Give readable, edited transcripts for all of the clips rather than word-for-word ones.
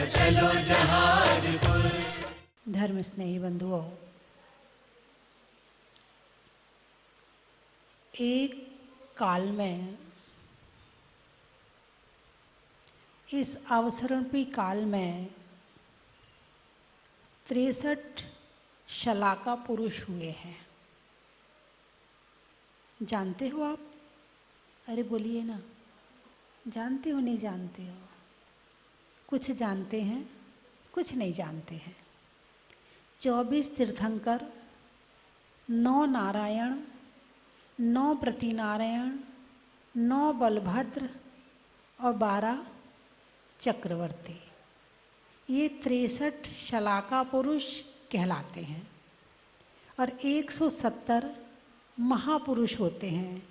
चलो जहाजपुर। धर्म स्नेही बंधुओं, एक काल में, इस अवसरणपी काल में 63 शलाका पुरुष हुए हैं। जानते हो आप? अरे बोलिए ना, जानते हो नहीं जानते हो? कुछ जानते हैं, कुछ नहीं जानते हैं। 24 तीर्थंकर, 9 नारायण, 9 प्रतिनारायण, 9 बलभद्र और 12 चक्रवर्ती, ये 63 शलाका पुरुष कहलाते हैं। और 170 महापुरुष होते हैं।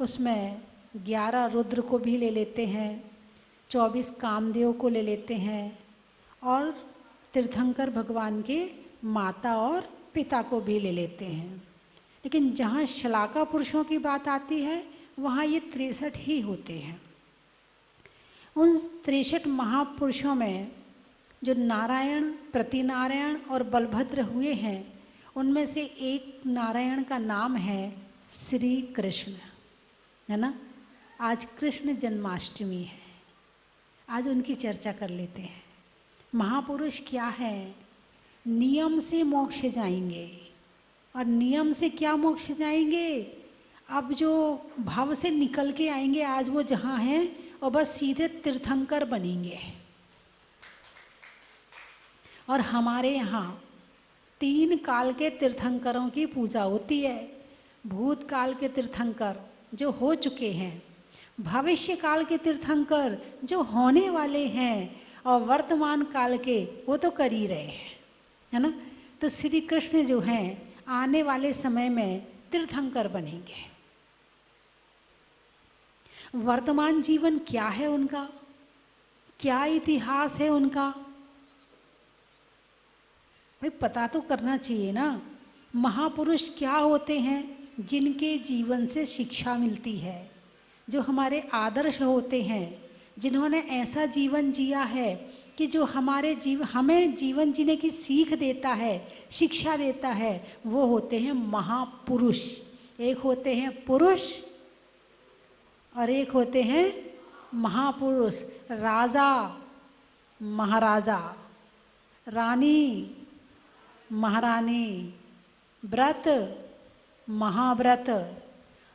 उसमें 11 रुद्र को भी ले लेते हैं, 24 कामदेव को ले लेते हैं और तीर्थंकर भगवान के माता और पिता को भी ले लेते हैं। लेकिन जहाँ शलाका पुरुषों की बात आती है वहाँ ये 63 ही होते हैं। उन 63 महापुरुषों में जो नारायण, प्रतिनारायण और बलभद्र हुए हैं, उनमें से एक नारायण का नाम है श्री कृष्ण, है ना। आज कृष्ण जन्माष्टमी है, आज उनकी चर्चा कर लेते हैं। महापुरुष क्या है? नियम से मोक्ष जाएंगे। और नियम से क्या मोक्ष जाएंगे? अब जो भाव से निकल के आएंगे आज वो जहाँ हैं, और बस सीधे तीर्थंकर बनेंगे। और हमारे यहाँ 3 काल के तीर्थंकरों की पूजा होती है। भूतकाल के तीर्थंकर जो हो चुके हैं, भविष्य काल के तीर्थंकर जो होने वाले हैं, और वर्तमान काल के वो तो कर ही रहे हैं, है ना। तो श्री कृष्ण जो हैं आने वाले समय में तीर्थंकर बनेंगे। वर्तमान जीवन क्या है उनका, क्या इतिहास है उनका, भाई पता तो करना चाहिए ना। महापुरुष क्या होते हैं? जिनके जीवन से शिक्षा मिलती है, जो हमारे आदर्श होते हैं, जिन्होंने ऐसा जीवन जिया है कि जो हमें जीवन जीने की सीख देता है, शिक्षा देता है, वो होते हैं महापुरुष। एक होते हैं पुरुष और एक होते हैं महापुरुष। राजा, महाराजा, रानी, महारानी, व्रत, महाव्रत।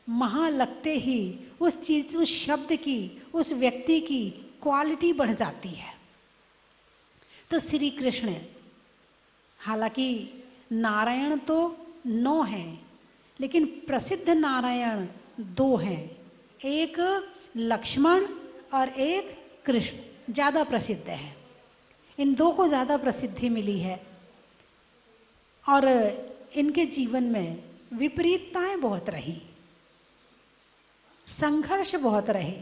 महा लगते ही उस चीज, उस शब्द की, उस व्यक्ति की क्वालिटी बढ़ जाती है। तो श्री कृष्ण, हालांकि नारायण तो 9 हैं, लेकिन प्रसिद्ध नारायण 2 हैं। एक लक्ष्मण और एक कृष्ण ज़्यादा प्रसिद्ध है। इन 2 को ज़्यादा प्रसिद्धि मिली है। और इनके जीवन में विपरीतताएं बहुत रही, संघर्ष बहुत रहे,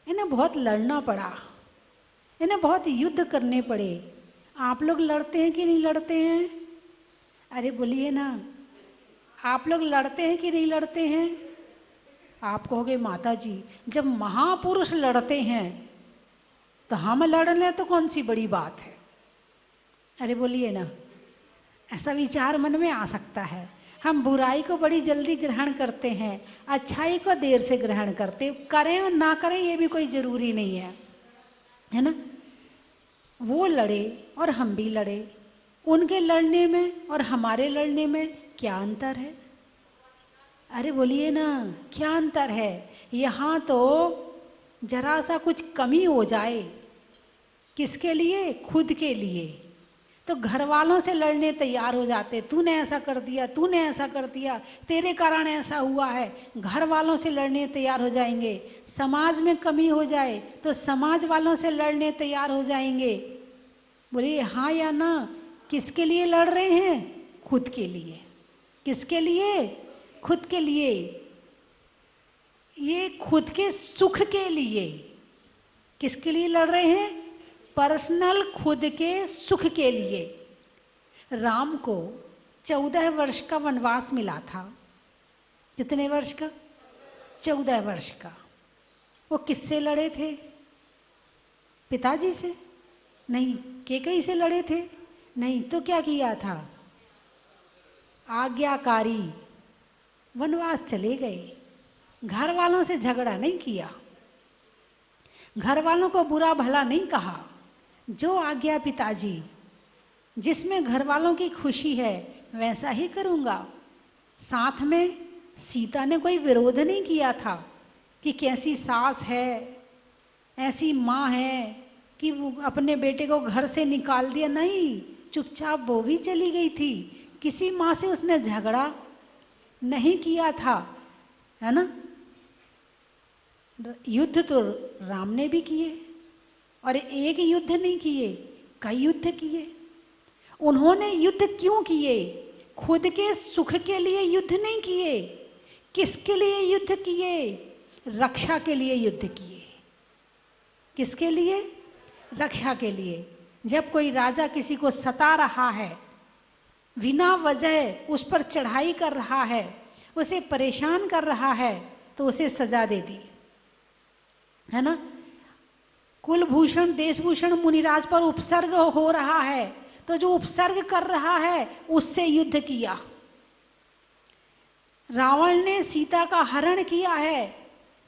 इन्हें बहुत लड़ना पड़ा, इन्हें बहुत युद्ध करने पड़े। आप लोग लड़ते हैं कि नहीं लड़ते हैं? अरे बोलिए ना, आप लोग लड़ते हैं कि नहीं लड़ते हैं? आप कहोगे माता जी जब महापुरुष लड़ते हैं तो हम लड़ लें तो कौन सी बड़ी बात है। अरे बोलिए ना, ऐसा विचार मन में आ सकता है। हम बुराई को बड़ी जल्दी ग्रहण करते हैं, अच्छाई को देर से ग्रहण करते, करें और ना करें ये भी कोई ज़रूरी नहीं है ना। वो लड़े और हम भी लड़े, उनके लड़ने में और हमारे लड़ने में क्या अंतर है? अरे बोलिए ना, क्या अंतर है? यहाँ तो जरा सा कुछ कमी हो जाए, किसके लिए? खुद के लिए, तो घर वालों से लड़ने तैयार हो जाते। तूने ऐसा कर दिया, तूने ऐसा कर दिया, तेरे कारण ऐसा हुआ है, घर वालों से लड़ने तैयार हो जाएंगे। समाज में कमी हो जाए तो समाज वालों से लड़ने तैयार हो जाएंगे। बोलिए हाँ या ना? किसके लिए लड़ रहे हैं? खुद के लिए। किसके लिए? खुद के लिए। ये खुद के सुख के लिए। किसके लिए लड़ रहे हैं? पर्सनल खुद के सुख के लिए। राम को 14 वर्ष का वनवास मिला था। कितने वर्ष का? 14 वर्ष का। वो किससे लड़े थे? पिताजी से? नहीं। कैकेयी से लड़े थे? नहीं। तो क्या किया था? आज्ञाकारी वनवास चले गए। घर वालों से झगड़ा नहीं किया, घर वालों को बुरा भला नहीं कहा। जो आज्ञा पिताजी, जिसमें घर वालों की खुशी है वैसा ही करूँगा। साथ में सीता ने कोई विरोध नहीं किया था कि कैसी सास है, ऐसी माँ है कि वो अपने बेटे को घर से निकाल दिया। नहीं, चुपचाप वो भी चली गई थी। किसी माँ से उसने झगड़ा नहीं किया था, है ना। युद्ध तो राम ने भी किए, और एक युद्ध नहीं किए, कई युद्ध किए। उन्होंने युद्ध क्यों किए? खुद के सुख के लिए युद्ध नहीं किए। किसके लिए युद्ध किए? रक्षा के लिए युद्ध किए। किसके लिए? रक्षा के लिए। जब कोई राजा किसी को सता रहा है, बिना वजह उस पर चढ़ाई कर रहा है, उसे परेशान कर रहा है, तो उसे सजा दे दी, है ना। कुलभूषण देशभूषण मुनिराज पर उपसर्ग हो रहा है, तो जो उपसर्ग कर रहा है उससे युद्ध किया। रावण ने सीता का हरण किया है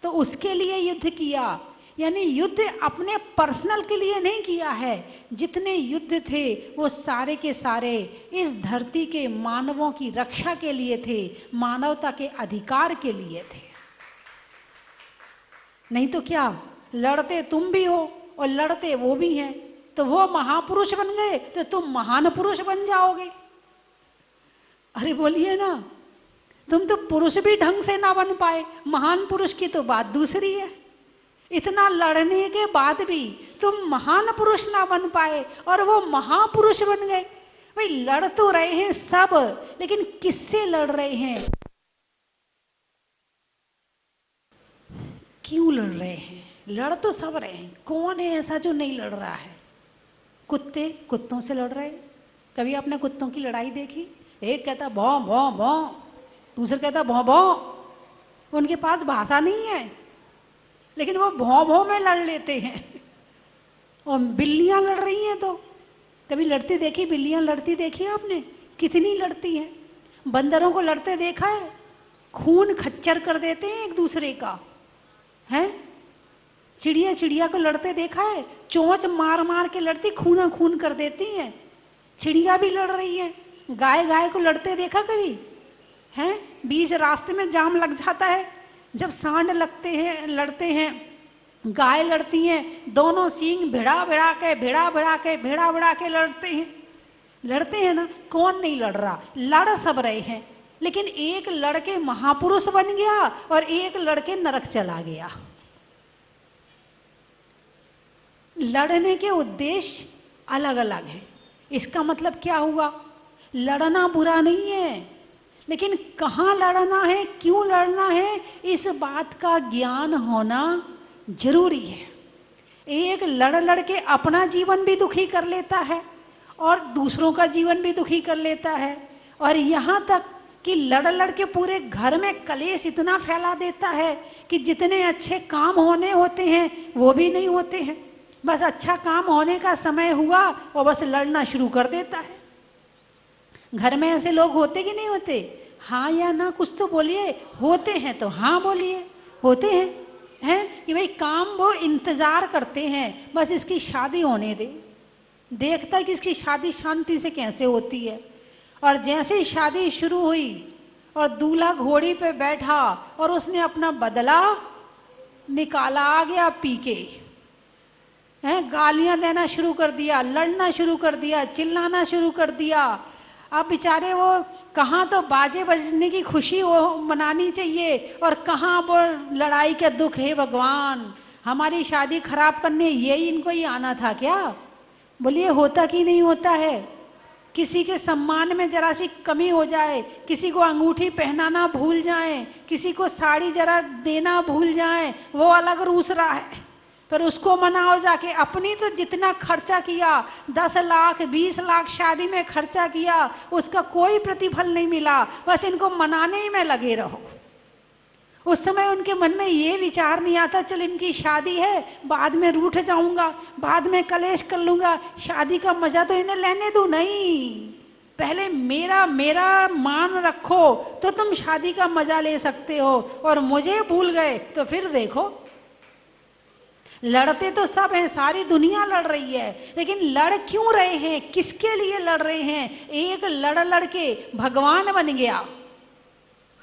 तो उसके लिए युद्ध किया। यानी युद्ध अपने पर्सनल के लिए नहीं किया है। जितने युद्ध थे वो सारे के सारे इस धरती के मानवों की रक्षा के लिए थे, मानवता के अधिकार के लिए थे। नहीं तो क्या, लड़ते तुम भी हो और लड़ते वो भी हैं, तो वो महापुरुष बन गए तो तुम महान पुरुष बन जाओगे। अरे बोलिए ना, तुम तो पुरुष भी ढंग से ना बन पाए, महान पुरुष की तो बात दूसरी है। इतना लड़ने के बाद भी तुम महान पुरुष ना बन पाए और वो महापुरुष बन गए। भाई लड़ तो रहे हैं सब, लेकिन किससे लड़ रहे हैं, क्यों लड़ रहे हैं? लड़ तो सब रहे हैं, कौन है ऐसा जो नहीं लड़ रहा है? कुत्ते कुत्तों से लड़ रहे हैं। कभी आपने कुत्तों की लड़ाई देखी? एक कहता भौं भौं भौं, दूसरा कहता भौं भौं। उनके पास भाषा नहीं है, लेकिन वो भौं भौं में लड़ लेते हैं। और बिल्लियां लड़ रही हैं, तो कभी लड़ती देखी? बिल्लियां लड़ती देखी आपने? कितनी लड़ती हैं। बंदरों को लड़ते देखा है? खून खच्चर कर देते हैं एक दूसरे का, है। चिड़िया चिड़िया को लड़ते देखा है? चोंच मार मार के लड़ती, खूना खून कर देती हैं। चिड़िया भी लड़ रही है। गाय गाय को लड़ते देखा कभी? हैं? बीच रास्ते में जाम लग जाता है, जब सांड लगते हैं, लड़ते हैं, गाय लड़ती हैं, दोनों सींग भिड़ा भिड़ा के लड़ते हैं ना। कौन नहीं लड़ रहा? लड़ सब रहे हैं, लेकिन एक लड़के महापुरुष बन गया और एक लड़के नरक चला गया। लड़ने के उद्देश्य अलग अलग हैं। इसका मतलब क्या हुआ? लड़ना बुरा नहीं है, लेकिन कहाँ लड़ना है, क्यों लड़ना है, इस बात का ज्ञान होना जरूरी है। एक लड़ लड़ के अपना जीवन भी दुखी कर लेता है और दूसरों का जीवन भी दुखी कर लेता है, और यहाँ तक कि लड़ लड़ के पूरे घर में कलेश इतना फैला देता है कि जितने अच्छे काम होने होते हैं वो भी नहीं होते हैं। बस अच्छा काम होने का समय हुआ और बस लड़ना शुरू कर देता है। घर में ऐसे लोग होते कि नहीं होते? हाँ या ना कुछ तो बोलिए। होते हैं तो हाँ बोलिए। होते हैं कि भाई काम वो इंतज़ार करते हैं, बस इसकी शादी होने दे। देखता है कि इसकी शादी शांति से कैसे होती है, और जैसे ही शादी शुरू हुई और दूल्हा घोड़ी पे बैठा और उसने अपना बदला निकाला, आ गया पी के, गालियां देना शुरू कर दिया, लड़ना शुरू कर दिया, चिल्लाना शुरू कर दिया। अब बेचारे वो कहाँ तो बाजे बजने की खुशी वो मनानी चाहिए और कहाँ वो लड़ाई के दुख है। भगवान, हमारी शादी खराब करने यही इनको ही आना था क्या? बोलिए होता कि नहीं होता है? किसी के सम्मान में जरा सी कमी हो जाए, किसी को अंगूठी पहनाना भूल जाए, किसी को साड़ी जरा देना भूल जाए, वो अलग रूस रहा है। पर उसको मनाओ जाके। अपनी तो जितना खर्चा किया, 10 लाख 20 लाख शादी में खर्चा किया, उसका कोई प्रतिफल नहीं मिला, बस इनको मनाने ही में लगे रहो। उस समय उनके मन में ये विचार नहीं आता चल इनकी शादी है, बाद में रूठ जाऊंगा, बाद में कलेश कर लूंगा, शादी का मजा तो इन्हें लेने दो। नहीं, पहले मेरा मेरा मान रखो तो तुम शादी का मजा ले सकते हो, और मुझे भूल गए तो फिर देखो। लड़ते तो सब हैं, सारी दुनिया लड़ रही है, लेकिन लड़ क्यों रहे हैं, किसके लिए लड़ रहे हैं? एक लड़ लड़ के भगवान बन गया।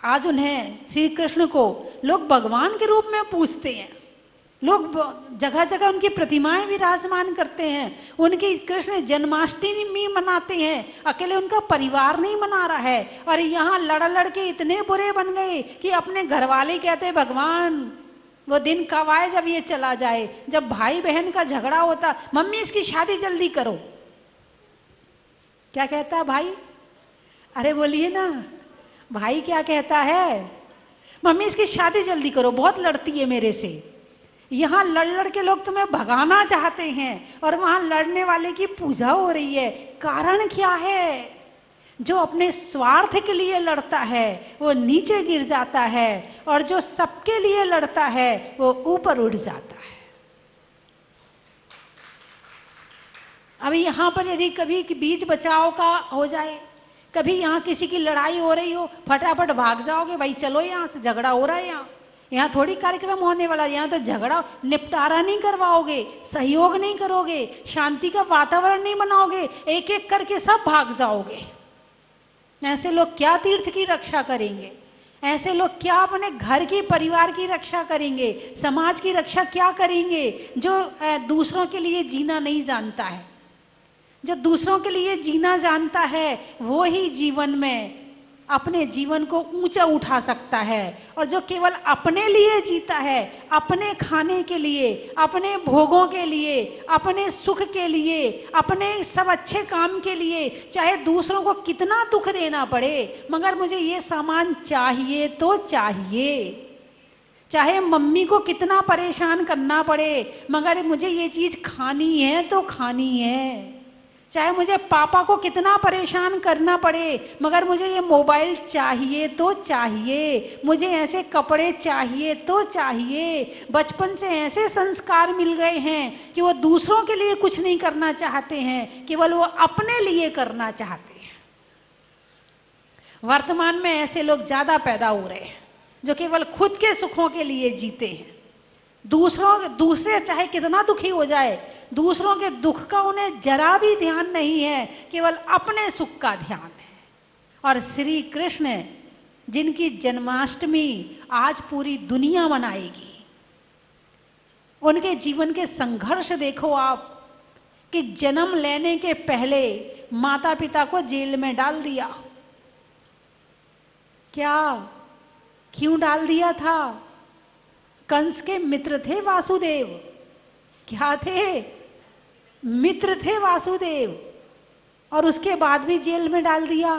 आज उन्हें, श्री कृष्ण को लोग भगवान के रूप में पूजते हैं, लोग जगह जगह उनकी प्रतिमाएं विराजमान करते हैं, उनकी कृष्ण जन्माष्टमी मनाते हैं, अकेले उनका परिवार नहीं मना रहा है। और यहाँ लड़ लड़ के इतने बुरे बन गए कि अपने घर वाले कहते भगवान वो दिन कब आए जब ये चला जाए। जब भाई बहन का झगड़ा होता, मम्मी इसकी शादी जल्दी करो, क्या कहता भाई? अरे बोलिए ना, भाई क्या कहता है? मम्मी इसकी शादी जल्दी करो, बहुत लड़ती है मेरे से। यहाँ लड़ लड़ के लोग तुम्हें भगाना चाहते हैं, और वहां लड़ने वाले की पूजा हो रही है। कारण क्या है? जो अपने स्वार्थ के लिए लड़ता है वो नीचे गिर जाता है, और जो सबके लिए लड़ता है वो ऊपर उठ जाता है। अभी यहाँ पर यदि कभी बीच बचाव का हो जाए, कभी यहाँ किसी की लड़ाई हो रही हो, फटाफट भाग जाओगे, भाई चलो यहाँ से, झगड़ा हो रहा है यहाँ थोड़ी कार्यक्रम होने वाला, यहाँ तो झगड़ा, निपटारा नहीं करवाओगे, सहयोग नहीं करोगे, शांति का वातावरण नहीं बनाओगे, एक एक करके सब भाग जाओगे। ऐसे लोग क्या तीर्थ की रक्षा करेंगे? ऐसे लोग क्या अपने घर की, परिवार की रक्षा करेंगे? समाज की रक्षा क्या करेंगे? जो दूसरों के लिए जीना नहीं जानता है, जो दूसरों के लिए जीना जानता है, वो ही जीवन में अपने जीवन को ऊंचा उठा सकता है। और जो केवल अपने लिए जीता है, अपने खाने के लिए, अपने भोगों के लिए, अपने सुख के लिए, अपने सब अच्छे काम के लिए, चाहे दूसरों को कितना दुख देना पड़े, मगर मुझे ये सामान चाहिए तो चाहिए, चाहे मम्मी को कितना परेशान करना पड़े, मगर मुझे ये चीज़ खानी है तो खानी है, चाहे मुझे पापा को कितना परेशान करना पड़े, मगर मुझे ये मोबाइल चाहिए तो चाहिए, मुझे ऐसे कपड़े चाहिए तो चाहिए। बचपन से ऐसे संस्कार मिल गए हैं कि वो दूसरों के लिए कुछ नहीं करना चाहते हैं, केवल वो अपने लिए करना चाहते हैं। वर्तमान में ऐसे लोग ज़्यादा पैदा हो रहे हैं जो केवल खुद के सुखों के लिए जीते हैं। दूसरे चाहे कितना दुखी हो जाए, दूसरों के दुख का उन्हें जरा भी ध्यान नहीं है, केवल अपने सुख का ध्यान है। और श्री कृष्ण जिनकी जन्माष्टमी आज पूरी दुनिया मनाएगी, उनके जीवन के संघर्ष देखो आप, कि जन्म लेने के पहले माता पिता को जेल में डाल दिया। क्या, क्यों डाल दिया था? कंस के मित्र थे वासुदेव। क्या थे? मित्र थे वासुदेव, और उसके बाद भी जेल में डाल दिया।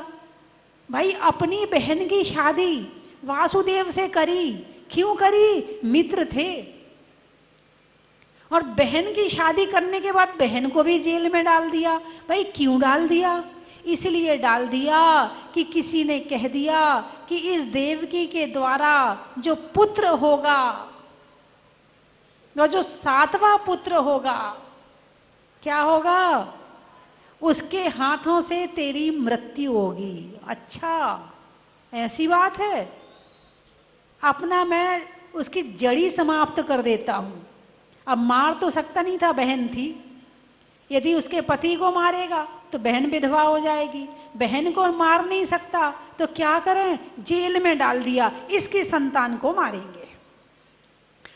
भाई अपनी बहन की शादी वासुदेव से करी, क्यों करी? मित्र थे। और बहन की शादी करने के बाद बहन को भी जेल में डाल दिया। भाई क्यों डाल दिया? इसलिए डाल दिया कि किसी ने कह दिया कि इस देवकी के द्वारा जो पुत्र होगा, जो 7वां पुत्र होगा, क्या होगा? उसके हाथों से तेरी मृत्यु होगी। अच्छा, ऐसी बात है? अपना मैं उसकी जड़ी समाप्त कर देता हूं। अब मार तो सकता नहीं था, बहन थी, यदि उसके पति को मारेगा तो बहन विधवा हो जाएगी, बहन को मार नहीं सकता तो क्या करें? जेल में डाल दिया, इसकी संतान को मारेंगे।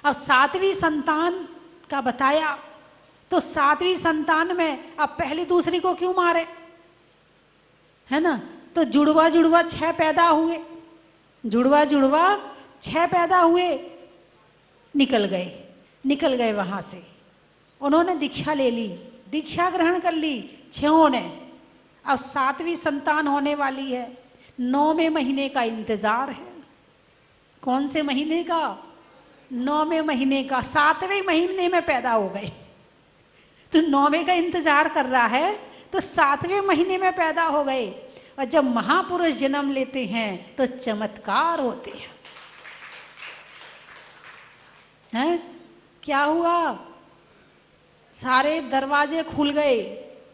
अब 7वीं संतान का बताया, तो 7वीं संतान में अब पहली दूसरी को क्यों मारे, है ना? तो जुड़वा जुड़वा 6 पैदा हुए, जुड़वा जुड़वा 6 पैदा हुए, निकल गए वहां से। उन्होंने दीक्षा ले ली, दीक्षा ग्रहण कर ली 6 ने। अब 7वीं संतान होने वाली है, 9वें महीने का इंतजार है। कौन से महीने का? 9वें महीने का। 7वें महीने में पैदा हो गए, तो 9वें का इंतजार कर रहा है, तो 7वें महीने में पैदा हो गए। और जब महापुरुष जन्म लेते हैं तो चमत्कार होते हैं। हैं? क्या हुआ? सारे दरवाजे खुल गए,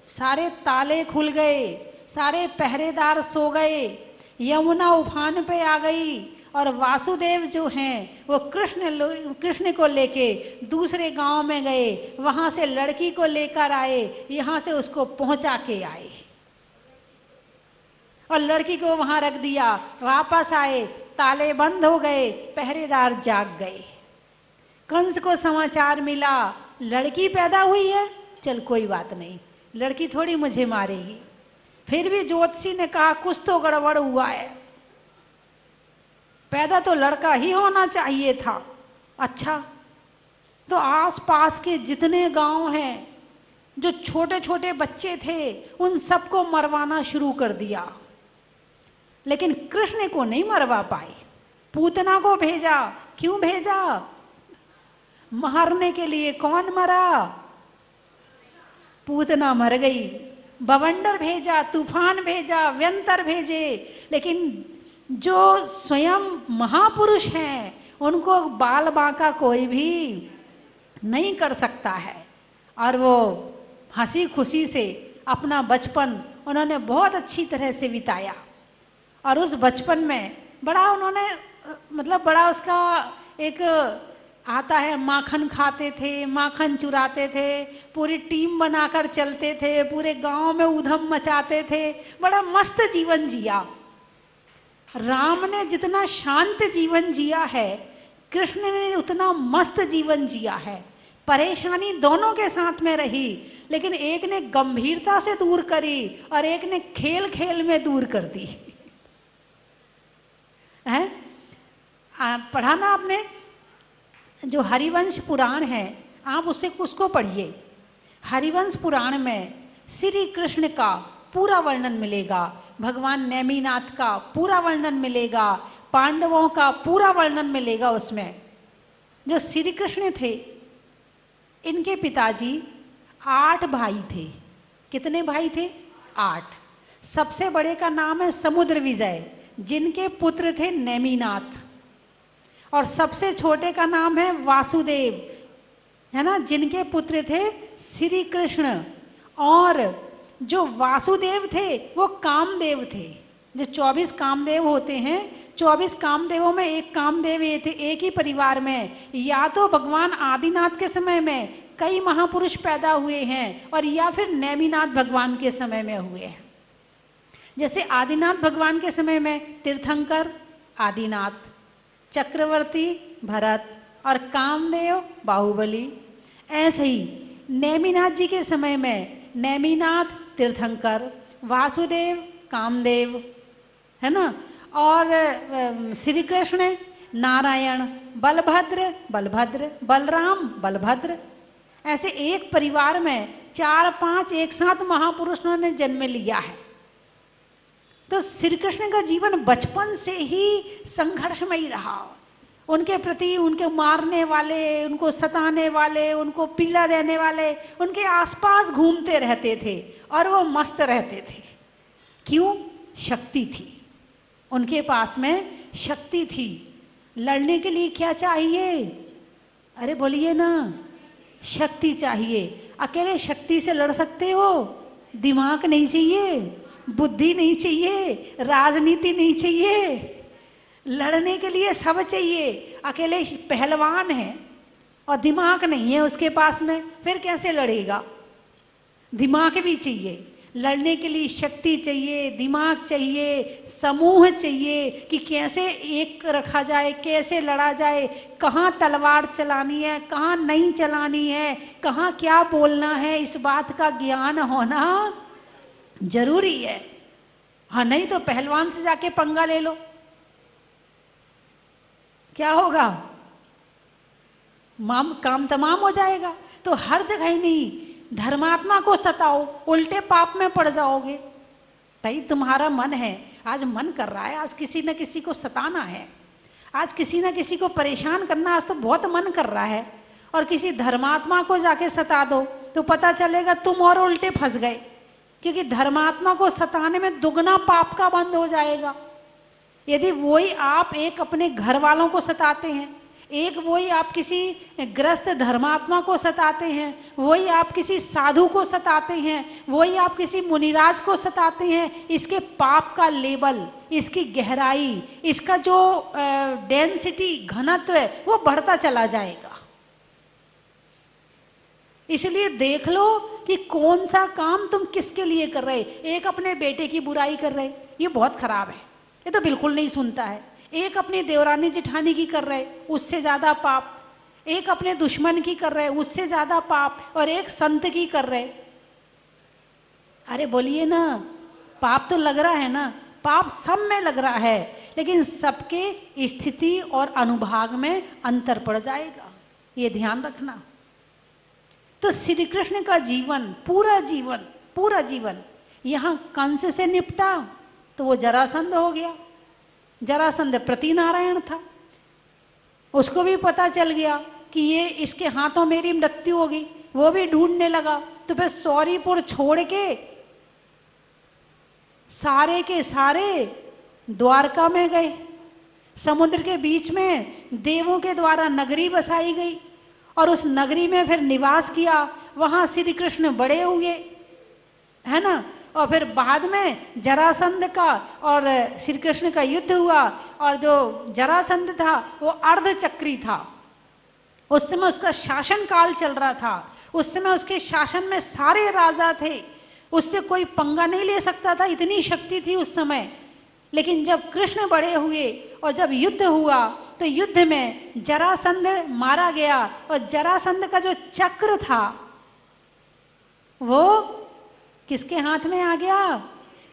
सारे ताले खुल गए, सारे पहरेदार सो गए, यमुना उफान पे आ गई और वासुदेव जो हैं वो कृष्ण को लेके दूसरे गांव में गए, वहां से लड़की को लेकर आए, यहाँ से उसको पहुंचा के आए और लड़की को वहां रख दिया। वापस आए, ताले बंद हो गए, पहरेदार जाग गए। कंस को समाचार मिला लड़की पैदा हुई है, चल कोई बात नहीं, लड़की थोड़ी मुझे मारेगी। फिर भी ज्योतिषी ने कहा कुछ तो गड़बड़ हुआ है, पैदा तो लड़का ही होना चाहिए था। अच्छा, तो आसपास के जितने गांव हैं, जो छोटे छोटे बच्चे थे, उन सबको मरवाना शुरू कर दिया, लेकिन कृष्ण को नहीं मरवा पाए। पूतना को भेजा। क्यों भेजा? मारने के लिए। कौन मरा? पूतना मर गई। बवंडर भेजा, तूफान भेजा, व्यंतर भेजे, लेकिन जो स्वयं महापुरुष हैं उनको बाल बांका कोई भी नहीं कर सकता है। और वो हंसी खुशी से अपना बचपन उन्होंने बहुत अच्छी तरह से बिताया। और उस बचपन में बड़ा उन्होंने मतलब बड़ा उसका एक आता है, माखन खाते थे, माखन चुराते थे, पूरी टीम बनाकर चलते थे, पूरे गांव में उधम मचाते थे, बड़ा मस्त जीवन जिया। राम ने जितना शांत जीवन जिया है, कृष्ण ने उतना मस्त जीवन जिया है। परेशानी दोनों के साथ में रही, लेकिन एक ने गंभीरता से दूर करी और एक ने खेल खेल में दूर कर दी है। पढ़ा ना आपने? जो हरिवंश पुराण है, आप उसको पढ़िए। हरिवंश पुराण में श्री कृष्ण का पूरा वर्णन मिलेगा, भगवान नेमिनाथ का पूरा वर्णन मिलेगा, पांडवों का पूरा वर्णन मिलेगा। उसमें जो श्री कृष्ण थे, इनके पिताजी 8 भाई थे। कितने भाई थे? 8। सबसे बड़े का नाम है समुद्र विजय, जिनके पुत्र थे नेमिनाथ। और सबसे छोटे का नाम है वासुदेव, है ना, जिनके पुत्र थे श्री कृष्ण। और जो वासुदेव थे वो कामदेव थे। जो 24 कामदेव होते हैं, 24 कामदेवों में एक कामदेव ये थे। एक ही परिवार में या तो भगवान आदिनाथ के समय में कई महापुरुष पैदा हुए हैं, और या फिर नेमिनाथ भगवान के समय में हुए हैं। जैसे आदिनाथ भगवान के समय में तीर्थंकर आदिनाथ, चक्रवर्ती भरत और कामदेव बाहुबली। ऐसे ही नेमिनाथ जी के समय में नेमिनाथ तीर्थंकर, वासुदेव कामदेव, है ना, और श्री कृष्ण नारायण, बलभद्र बलभद्र, बलराम बलभद्र। ऐसे एक परिवार में 4-5 एक साथ महापुरुषों ने जन्म लिया है। तो श्री कृष्ण का जीवन बचपन से ही संघर्षमयी रहा। उनके प्रति उनके मारने वाले, उनको सताने वाले, उनको पीड़ा देने वाले उनके आसपास घूमते रहते थे और वो मस्त रहते थे। क्यों? शक्ति थी उनके पास में, शक्ति थी। लड़ने के लिए क्या चाहिए? अरे बोलिए ना, शक्ति चाहिए। अकेले शक्ति से लड़ सकते हो? दिमाग नहीं चाहिए, बुद्धि नहीं चाहिए, राजनीति नहीं चाहिए। लड़ने के लिए सब चाहिए। अकेले पहलवान है और दिमाग नहीं है उसके पास में, फिर कैसे लड़ेगा? दिमाग भी चाहिए। लड़ने के लिए शक्ति चाहिए, दिमाग चाहिए, समूह चाहिए कि कैसे एक रखा जाए, कैसे लड़ा जाए, कहाँ तलवार चलानी है, कहाँ नहीं चलानी है, कहाँ क्या बोलना है, इस बात का ज्ञान होना जरूरी है। हाँ, नहीं तो पहलवान से जाके पंगा ले लो, क्या होगा? काम तमाम हो जाएगा। तो हर जगह ही नहीं, धर्मात्मा को सताओ, उल्टे पाप में पड़ जाओगे। भाई तुम्हारा मन है, आज मन कर रहा है, आज किसी न किसी को सताना है, आज किसी न किसी को परेशान करना, आज तो बहुत मन कर रहा है, और किसी धर्मात्मा को जाके सता दो तो पता चलेगा तुम और उल्टे फंस गए। क्योंकि धर्मात्मा को सताने में दुगना पाप का बंद हो जाएगा। यदि वही आप एक अपने घर वालों को सताते हैं, एक वही आप किसी ग्रस्त धर्मात्मा को सताते हैं, वही आप किसी साधु को सताते हैं, वही आप किसी मुनिराज को सताते हैं। इसके पाप का लेवल, इसकी गहराई, इसका जो डेंसिटी, घनत्व है, वो बढ़ता चला जाएगा। इसलिए देख लो कि कौन सा काम तुम किसके लिए कर रहे। एक अपने बेटे की बुराई कर रहे, ये बहुत खराब है, ये तो बिल्कुल नहीं सुनता है। एक अपनी देवरानी जिठानी की कर रहे, उससे ज्यादा पाप। एक अपने दुश्मन की कर रहे, उससे ज्यादा पाप। और एक संत की कर रहे। अरे बोलिए ना, पाप तो लग रहा है ना, पाप सब में लग रहा है, लेकिन सबके स्थिति और अनुभाग में अंतर पड़ जाएगा, ये ध्यान रखना। तो श्री कृष्ण का जीवन, पूरा जीवन यहाँ कंस से निपटा तो वो जरासंध हो गया। जरासंध प्रतिनारायण था, उसको भी पता चल गया कि ये इसके हाथों मेरी मृत्यु होगी, वो भी ढूंढने लगा। तो फिर सौरीपुर छोड़ के सारे के सारे द्वारका में गए। समुद्र के बीच में देवों के द्वारा नगरी बसाई गई और उस नगरी में फिर निवास किया। वहां श्री कृष्ण बड़े हुए, है ना। और फिर बाद में जरासंध का और श्री कृष्ण का युद्ध हुआ, और जो जरासंध था वो अर्धचक्री था। उस समय उसका शासन काल चल रहा था, उस समय उसके शासन में सारे राजा थे, उससे कोई पंगा नहीं ले सकता था, इतनी शक्ति थी उस समय। लेकिन जब कृष्ण बड़े हुए और जब युद्ध हुआ तो युद्ध में जरासंध मारा गया, और जरासंध का जो चक्र था वो किसके हाथ में आ गया?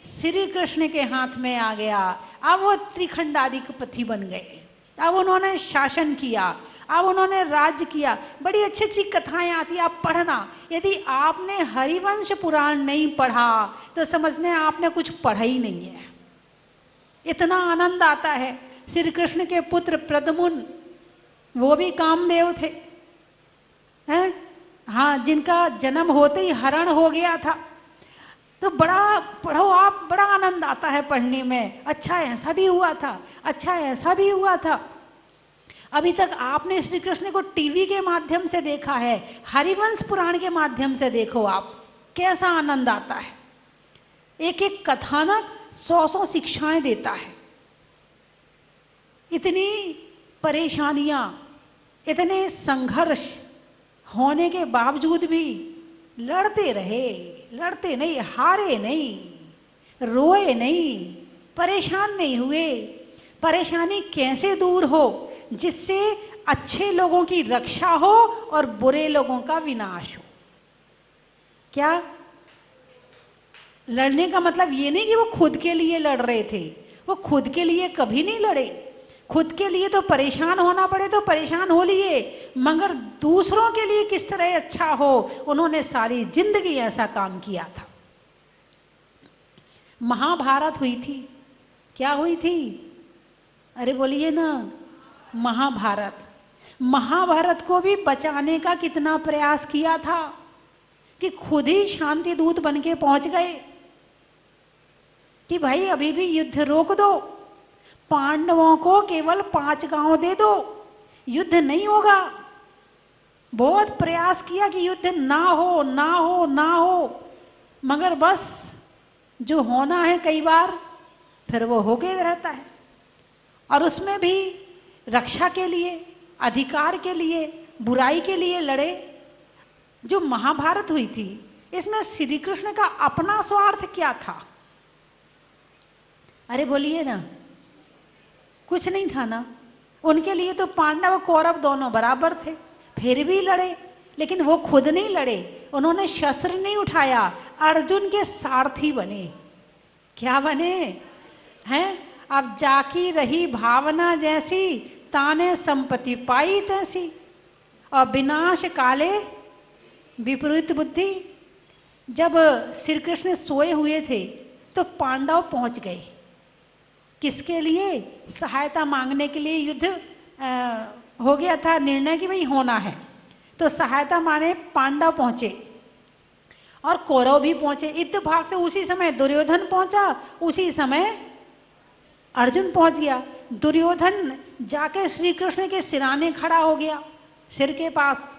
श्री कृष्ण के हाथ में आ गया। अब वो त्रिखंडाधिपति बन गए, अब उन्होंने शासन किया, अब उन्होंने राज्य किया। बड़ी अच्छी अच्छी कथाएं आती, आप पढ़ना। यदि आपने हरिवंश पुराण नहीं पढ़ा तो समझने आपने कुछ पढ़ा ही नहीं है। इतना आनंद आता है। श्री कृष्ण के पुत्र प्रद्युम्न, वो भी कामदेव थे, हैं? हाँ, जिनका जन्म होते ही हरण हो गया था। तो बड़ा पढ़ो आप, बड़ा आनंद आता है पढ़ने में। अच्छा ऐसा भी हुआ था, अच्छा ऐसा भी हुआ था। अभी तक आपने श्री कृष्ण को टीवी के माध्यम से देखा है, हरिवंश पुराण के माध्यम से देखो आप, कैसा आनंद आता है। एक एक कथानक 100-100 शिक्षाएं देता है। इतनी परेशानियां, इतने संघर्ष होने के बावजूद भी लड़ते रहे, लड़ते नहीं, हारे नहीं, रोए नहीं, परेशान नहीं हुए। परेशानी कैसे दूर हो? जिससे अच्छे लोगों की रक्षा हो और बुरे लोगों का विनाश हो। क्या? लड़ने का मतलब ये नहीं कि वो खुद के लिए लड़ रहे थे, वो खुद के लिए कभी नहीं लड़े। खुद के लिए तो परेशान होना पड़े तो परेशान हो लिए, मगर दूसरों के लिए किस तरह अच्छा हो, उन्होंने सारी जिंदगी ऐसा काम किया था। महाभारत हुई थी, क्या हुई थी? अरे बोलिए ना, महाभारत। महाभारत को भी बचाने का कितना प्रयास किया था कि खुद ही शांति दूत बन के पहुंच गए कि भाई अभी भी युद्ध रोक दो, पांडवों को केवल 5 गांव दे दो, युद्ध नहीं होगा। बहुत प्रयास किया कि युद्ध ना हो, ना हो, ना हो, मगर बस जो होना है कई बार फिर वो हो गया रहता है। और उसमें भी रक्षा के लिए, अधिकार के लिए, बुराई के लिए लड़े। जो महाभारत हुई थी, इसमें श्री कृष्ण का अपना स्वार्थ क्या था? अरे बोलिए ना, कुछ नहीं था ना। उनके लिए तो पांडव कौरव दोनों बराबर थे, फिर भी लड़े। लेकिन वो खुद नहीं लड़े, उन्होंने शस्त्र नहीं उठाया, अर्जुन के सारथी बने। क्या बने हैं? अब जाकी रही भावना जैसी, ताने संपत्ति पाई तैसी, और विनाश काले विपरीत बुद्धि। जब श्री कृष्ण सोए हुए थे तो पांडव पहुंच गए। किसके लिए? सहायता मांगने के लिए। युद्ध हो गया था, निर्णय कि भाई होना है, तो सहायता माने पांडव पहुंचे और कौरव भी पहुंचे। इत्तेफाक से उसी समय दुर्योधन पहुंचा, उसी समय अर्जुन पहुंच गया। दुर्योधन जाके श्री कृष्ण के सिराने खड़ा हो गया, सिर के पास,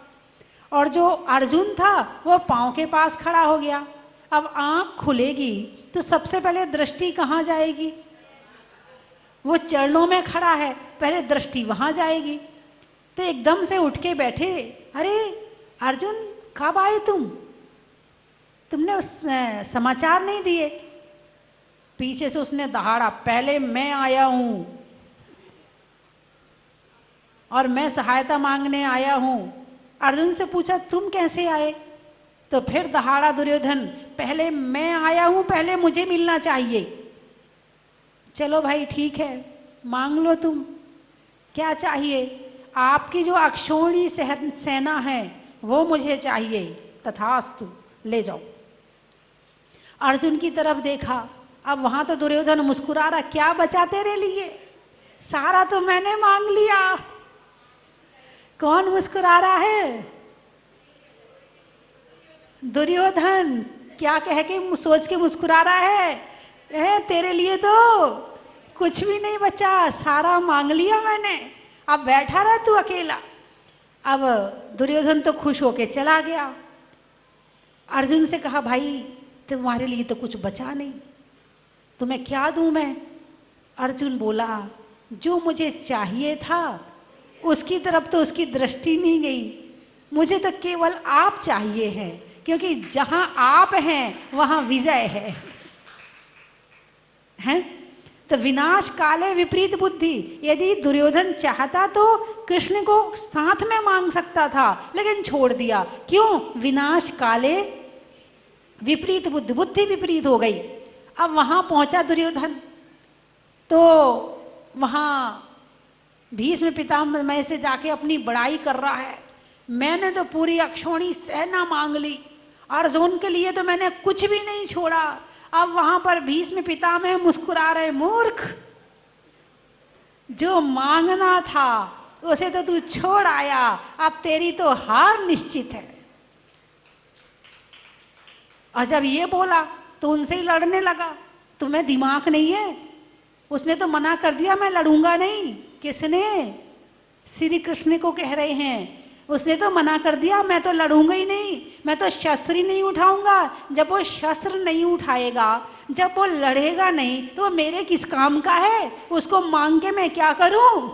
और जो अर्जुन था वो पाँव के पास खड़ा हो गया। अब आँख खुलेगी तो सबसे पहले दृष्टि कहाँ जाएगी? वो चरणों में खड़ा है, पहले दृष्टि वहाँ जाएगी। तो एकदम से उठ के बैठे, अरे अर्जुन कब आए तुमने समाचार नहीं दिए? पीछे से उसने दहाड़ा, पहले मैं आया हूं और मैं सहायता मांगने आया हूं। अर्जुन से पूछा तुम कैसे आए? तो फिर दहाड़ा दुर्योधन, पहले मैं आया हूं, पहले मुझे मिलना चाहिए। चलो भाई ठीक है, मांग लो तुम, क्या चाहिए? आपकी जो अक्षौणी सेना है वो मुझे चाहिए। तथास्तु, ले जाओ। अर्जुन की तरफ देखा, अब वहां तो दुर्योधन मुस्कुरा रहा, क्या बचा तेरे लिए, सारा तो मैंने मांग लिया। कौन मुस्कुरा रहा है? दुर्योधन। क्या कह के सोच के मुस्कुरा रहा है? तेरे लिए तो कुछ भी नहीं बचा, सारा मांग लिया मैंने, अब बैठा रहा तू अकेला। अब दुर्योधन तो खुश होके चला गया। अर्जुन से कहा, भाई तुम्हारे लिए तो कुछ बचा नहीं, तुम्हें क्या दूं मैं? अर्जुन बोला, जो मुझे चाहिए था उसकी तरफ तो उसकी दृष्टि नहीं गई, मुझे तो केवल आप चाहिए हैं, क्योंकि जहां आप हैं वहां विजय है। हैं? तो विनाश काले विपरीत बुद्धि। यदि दुर्योधन चाहता तो कृष्ण को साथ में मांग सकता था, लेकिन छोड़ दिया। क्यों? विनाश काले विपरीत बुद्धि, बुद्धि विपरीत हो गई। अब वहां पहुंचा दुर्योधन, तो वहां भीष्म पितामह से जाके अपनी बड़ाई कर रहा है, मैंने तो पूरी अक्षौणी सेना मांग ली, अर्जुन के लिए तो मैंने कुछ भी नहीं छोड़ा। अब वहां पर भीष्म पितामह मुस्कुरा रहे, मूर्ख, जो मांगना था उसे तो तू छोड़ आया, अब तेरी तो हार निश्चित है। और जब ये बोला तो उनसे ही लड़ने लगा। तुम्हें दिमाग नहीं है? उसने तो मना कर दिया, मैं लड़ूंगा नहीं। किसने? श्री कृष्ण को कह रहे हैं। उसने तो मना कर दिया, मैं तो लड़ूंगा ही नहीं, मैं तो शस्त्र ही नहीं उठाऊंगा। जब वो शस्त्र नहीं उठाएगा, जब वो लड़ेगा नहीं, तो वो मेरे किस काम का है? उसको मांग के मैं क्या करूं?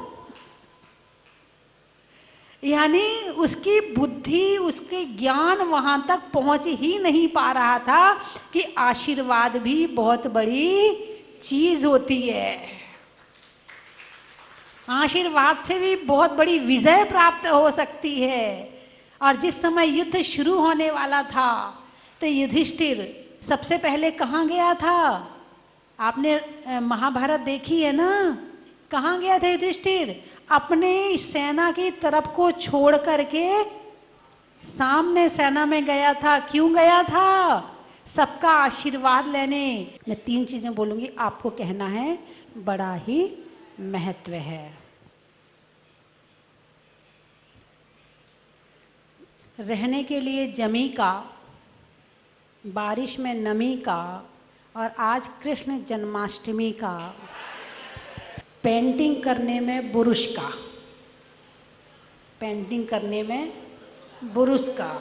यानी उसकी बुद्धि, उसके ज्ञान वहां तक पहुंच ही नहीं पा रहा था कि आशीर्वाद भी बहुत बड़ी चीज होती है, आशीर्वाद से भी बहुत बड़ी विजय प्राप्त हो सकती है। और जिस समय युद्ध शुरू होने वाला था तो युधिष्ठिर सबसे पहले कहाँ गया था? आपने महाभारत देखी है ना? कहाँ गया था युधिष्ठिर? अपने सेना की तरफ को छोड़ करके सामने सेना में गया था। क्यों गया था? सबका आशीर्वाद लेने। मैं 3 चीजें बोलूंगी, आपको कहना है, बड़ा ही महत्व है। रहने के लिए जमी का, बारिश में नमी का, और आज कृष्ण जन्माष्टमी का, पेंटिंग करने में बुरुश का, पेंटिंग करने में बुरुश का,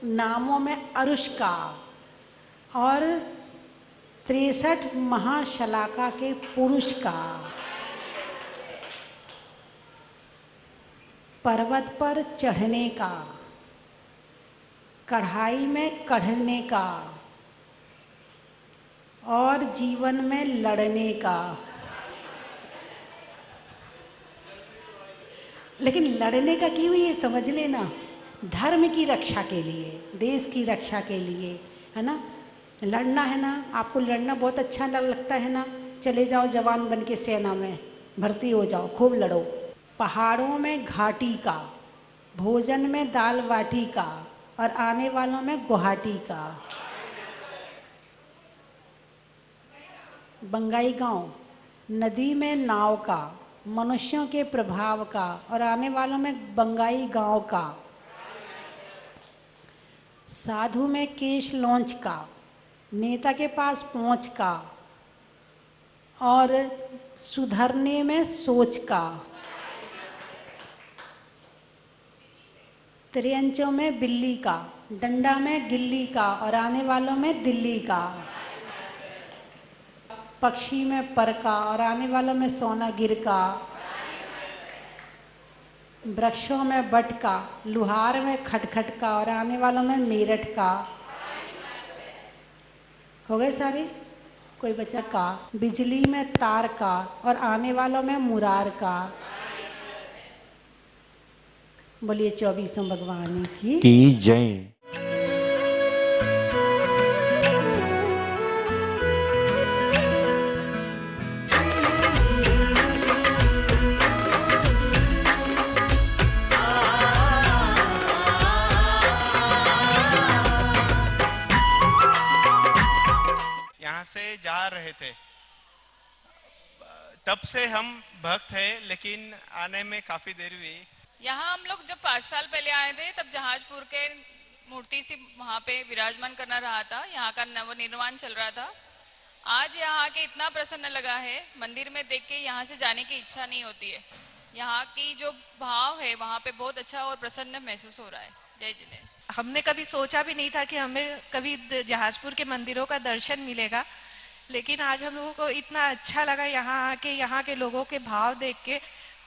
नामों में अरुष का, और 63 महाशलाका के पुरुष का, पर्वत पर चढ़ने का, कढ़ाई में कढ़ने का, और जीवन में लड़ने का। लेकिन लड़ने का क्यों? ये समझ लेना, धर्म की रक्षा के लिए, देश की रक्षा के लिए, है ना? लड़ना है ना? आपको लड़ना बहुत अच्छा लगता है ना? चले जाओ जवान बन के सेना में भर्ती हो जाओ, खूब लड़ो। पहाड़ों में घाटी का, भोजन में दाल बाटी का, और आने वालों में गुवाहाटी का। बंगाई गांव, नदी में नाव का, मनुष्यों के प्रभाव का, और आने वालों में बंगाई गांव का। साधु में केश लौंच का, नेता के पास पहुंच का, और सुधरने में सोच का, त्रियंचों में बिल्ली का, डंडा में गिल्ली का और आने वालों में दिल्ली का, पक्षी में पर का और आने वालों में सोना गिर का, वृक्षों में बट का, लुहार में खटखट का और आने वालों में मेरठ का। हो गए सारे? कोई बचा का, बिजली में तार का और आने वालों में मुरार का। बोलिए 24 भगवान की जय। यहाँ से जा रहे थे, तब से हम भक्त हैं, लेकिन आने में काफी देर हुई। यहाँ हम लोग जब 5 साल पहले आए थे तब जहाजपुर के मूर्ति से वहाँ पे विराजमान करना रहा था, यहाँ का नवनिर्माण चल रहा था। आज यहाँ के इतना प्रसन्न लगा है, मंदिर में देख के यहाँ से जाने की इच्छा नहीं होती है। यहाँ की जो भाव है वहाँ पे बहुत अच्छा और प्रसन्न महसूस हो रहा है। जय जिनेन्द्र। हमने कभी सोचा भी नहीं था कि हमें कभी जहाजपुर के मंदिरों का दर्शन मिलेगा, लेकिन आज हम लोगों को इतना अच्छा लगा यहाँ आके, यहाँ के लोगों के भाव देख के।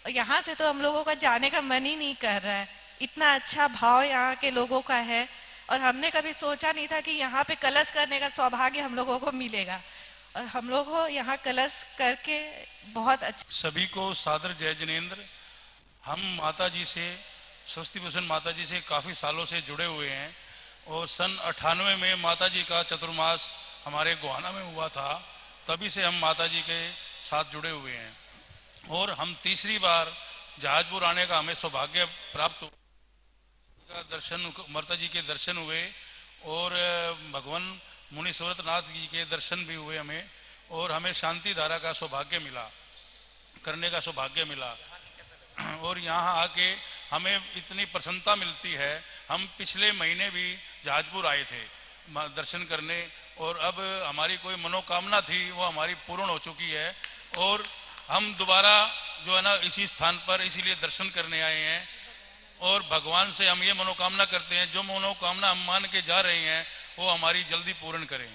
यहाँ से तो हम लोगों का जाने का मन ही नहीं कर रहा है, इतना अच्छा भाव यहाँ के लोगों का है। और हमने कभी सोचा नहीं था कि यहाँ पे कलश करने का सौभाग्य हम लोगों को मिलेगा, और हम लोग को यहाँ कलश करके बहुत अच्छा। सभी को सादर जय जिनेन्द्र। हम माता जी से, स्वस्ति भूषण माता जी से काफ़ी सालों से जुड़े हुए हैं और सन 98 में माता जी का चतुर्मास हमारे गोहाना में हुआ था, तभी से हम माता जी के साथ जुड़े हुए हैं। और हम तीसरी बार जहाजपुर आने का हमें सौभाग्य प्राप्त हुआ। दर्शन, माता जी के दर्शन हुए और भगवान मुनीश्वरनाथ जी के दर्शन भी हुए हमें, और हमें शांति धारा का सौभाग्य मिला, करने का सौभाग्य मिला। और यहाँ आके हमें इतनी प्रसन्नता मिलती है। हम पिछले महीने भी जहाजपुर आए थे दर्शन करने, और अब हमारी कोई मनोकामना थी वो हमारी पूर्ण हो चुकी है, और हम दोबारा जो है ना इसी स्थान पर इसीलिए दर्शन करने आए हैं। और भगवान से हम ये मनोकामना करते हैं, जो मनोकामना हम मान के जा रहे हैं वो हमारी जल्दी पूर्ण करें।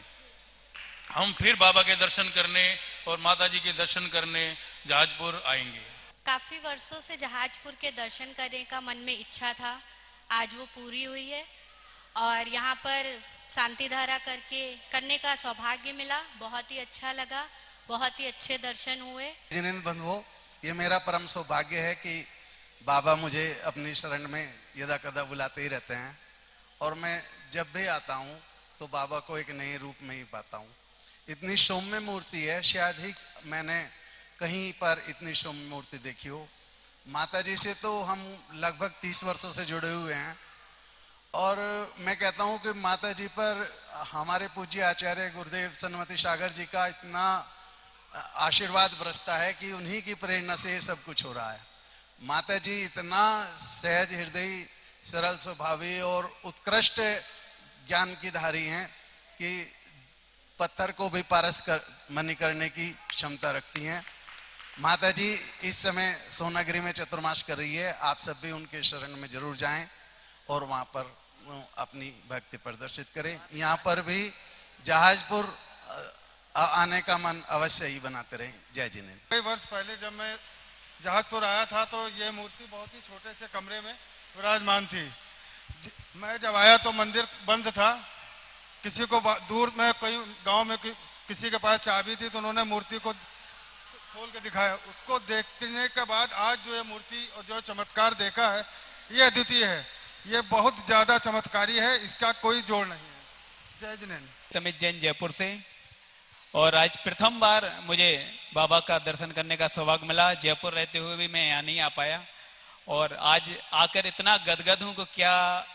हम फिर बाबा के दर्शन करने और माता जी के दर्शन करने जहाजपुर आएंगे। काफ़ी वर्षों से जहाजपुर के दर्शन करने का मन में इच्छा था, आज वो पूरी हुई है। और यहाँ पर शांति धारा करने का सौभाग्य मिला, बहुत ही अच्छा लगा, बहुत ही अच्छे दर्शन हुए। जिनेन्द्र बंधुओं, ये मेरा परम सौभाग्य है कि बाबा मुझे अपनी शरण में यदा कदा बुलाते ही रहते हैं, और मैं जब भी आता हूँ तो बाबा को एक नए रूप में ही पाता हूँ। इतनी सौम्य मूर्ति है, शायद ही मैंने कहीं पर इतनी सौम्य मूर्ति देखी हो। माता जी से तो हम लगभग 30 वर्षों से जुड़े हुए हैं, और मैं कहता हूँ कि माता जी पर हमारे पूज्य आचार्य गुरुदेव सन्मति सागर जी का इतना आशीर्वाद बरसता है कि उन्हीं की प्रेरणा से ये सब कुछ हो रहा है। माता जी इतना सहज हृदय, सरल स्वभावी और उत्कृष्ट ज्ञान की धारी हैं कि पत्थर को भी पारस मणि करने की क्षमता रखती हैं। माता जी इस समय सोनागिरी में चतुर्मास कर रही है, आप सब भी उनके शरण में जरूर जाएं और वहाँ पर अपनी भक्ति प्रदर्शित करें। यहाँ पर भी जहाजपुर आने का मन अवश्य ही बनाते रहें। जय जिनेन्द्र। कई वर्ष पहले जब मैं जहाजपुर आया था तो ये मूर्ति बहुत ही छोटे से कमरे में विराजमान थी। मैं जब आया तो मंदिर बंद था, किसी को दूर में कहीं गांव में किसी के पास चाबी थी तो उन्होंने मूर्ति को खोल के दिखाया। उसको देखने के बाद आज जो ये मूर्ति और जो चमत्कार देखा है ये अद्वितीय है, ये बहुत ज्यादा चमत्कारी है, इसका कोई जोड़ नहीं है। जय जिनेन्द्र। तमित जैन जयपुर से, और आज प्रथम बार मुझे बाबा का दर्शन करने का सौभाग्य मिला। जयपुर रहते हुए भी मैं यहाँ नहीं आ पाया, और आज आकर इतना गदगद हूँ कि क्या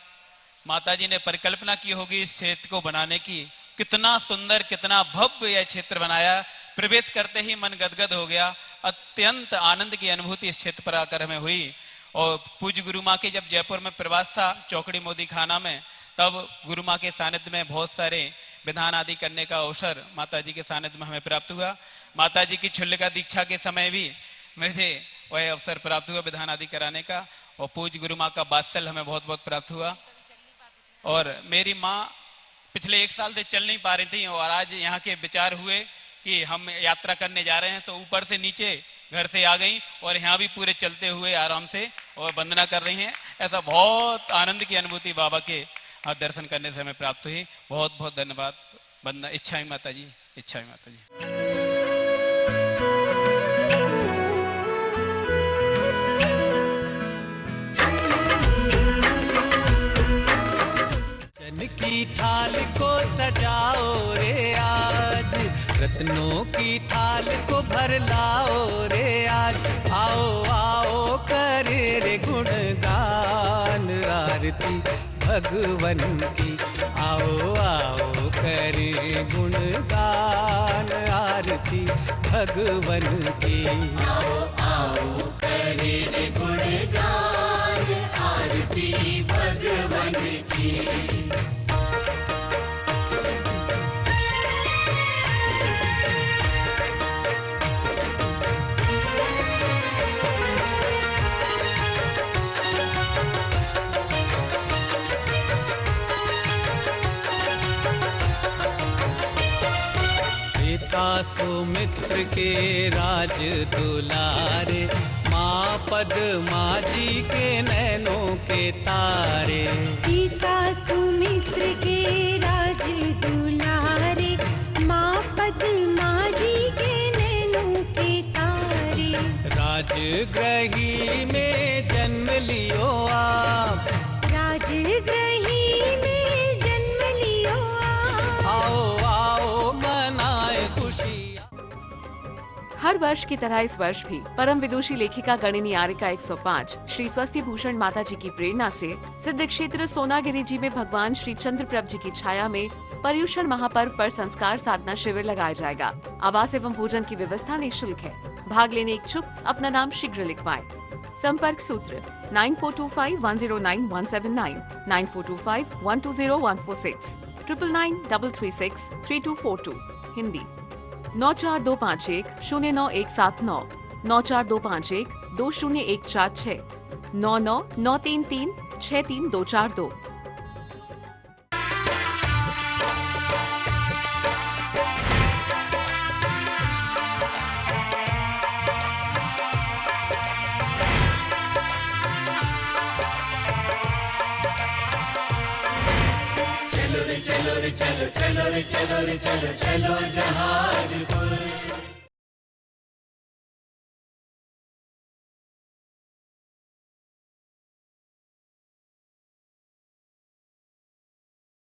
माता जी ने परिकल्पना की होगी इस क्षेत्र को बनाने की। कितना सुंदर, कितना भव्य यह क्षेत्र बनाया। प्रवेश करते ही मन गदगद हो गया। अत्यंत आनंद की अनुभूति इस क्षेत्र पर आकर हमें हुई। और पूज्य गुरु माँ के जब जयपुर में प्रवास था चौकड़ी मोदी खाना में, तब गुरु माँ के सानिध्य में बहुत सारे विधान आदि करने का अवसर माता जी के सानिध्य में हमें प्राप्त हुआ। माता जी की छुल्लिका दीक्षा के समय भी मुझे वह अवसर प्राप्त हुआ विधान आदि कराने का, और पूज्य गुरु माँ का वात्सल्य हमें बहुत बहुत प्राप्त हुआ। और मेरी माँ पिछले 1 साल से चल नहीं पा रही थी, और आज यहाँ के विचार हुए कि हम यात्रा करने जा रहे हैं, तो ऊपर से नीचे घर से आ गई और यहाँ भी पूरे चलते हुए आराम से और वंदना कर रही हैं। ऐसा बहुत आनंद की अनुभूति बाबा के दर्शन करने से हमें प्राप्त हुई। बहुत बहुत धन्यवाद। वंदना। इच्छाएं माता जी, इच्छाएं माता जी। की थाल को सजाओ रे आज, रत्नों की थाल को भर लाओ रे आज। आओ आओ करे रे गुणगान आरती भगवन की। आओ आओ करे गुणगान आरती भगवन की। आओ आओ करे रे गुणगान आरती भगवन की। सुमित्र के राज दुलारे, माँ पद्मा जी के नैनों के तारे। पिता सुमित्र के राज दुलारे, माँ पद्मा जी के नैनों के तारे। राजगृही में जन्म लियो आप, राजगृही में जन्म लियो आप। आओ आओ मनाए खुशी। हर वर्ष की तरह इस वर्ष भी परम विदुषी लेखिका गणिनी आर्यिका 105 श्री स्वस्ति भूषण माता जी की प्रेरणा से सिद्ध क्षेत्र सोनागिरी जी में भगवान श्री चंद्रप्रभ जी की छाया में पर्युषण महापर्व पर संस्कार साधना शिविर लगाया जाएगा। आवास एवं भोजन की व्यवस्था निःशुल्क है। भाग लेने इच्छुक अपना नाम शीघ्र लिखवाएं। संपर्क सूत्र 9425109179, 9425120146, 9993363242। हिंदी 9425109179, 9425120146, 9993363242। चलो रे चलो रे चलो, चलो रे चलो रे चलो, चलो जहाजपुर।